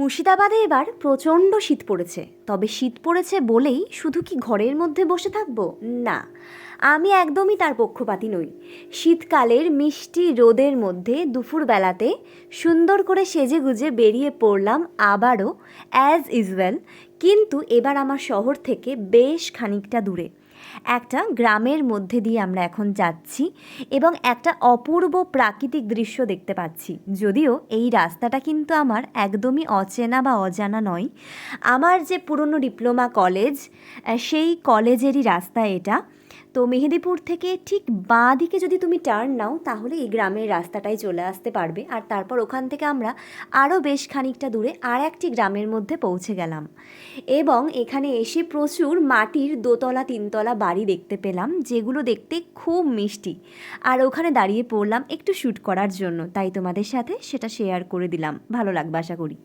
মুর্শিদাবাদে এবার প্রচণ্ড শীত পড়েছে। তবে শীত পড়েছে বলেই শুধু কি ঘরের মধ্যে বসে থাকবো? না, আমি একদমই তার পক্ষপাতী নই। শীতকালের মিষ্টি রোদের মধ্যে দুপুরবেলাতে সুন্দর করে সেজেগুজে বেরিয়ে পড়লাম আবারও অ্যাজ ইউজুয়াল, কিন্তু এবার আমার শহর থেকে বেশ খানিকটা দূরে একটা গ্রামের মধ্যে দিয়ে আমরা এখন যাচ্ছি এবং একটা অপূর্ব প্রাকৃতিক দৃশ্য দেখতে পাচ্ছি। যদিও এই রাস্তাটা কিন্তু আমার একদমই অচেনা বা অজানা নয়। আমার যে পুরনো ডিপ্লোমা কলেজ, সেই কলেজেরই রাস্তা এটা। তো মেহেদিপুর থেকে ঠিক বাঁ দিকে যদি তুমি টার্ন নাও তাহলে এই গ্রামের রাস্তাটায় চলে আসতে পারবে। আর তারপর ওখান থেকে আমরা আরও বেশ খানিকটা দূরে আর একটি গ্রামের মধ্যে পৌঁছে গেলাম এবং এখানে এসে প্রচুর মাটির দোতলা তিনতলা বাড়ি দেখতে পেলাম, যেগুলো দেখতে খুব মিষ্টি। আর ওখানে দাঁড়িয়ে পড়লাম একটু শ্যুট করার জন্য, তাই তোমাদের সাথে সেটা শেয়ার করে দিলাম। ভালো লাগবে আশা করি।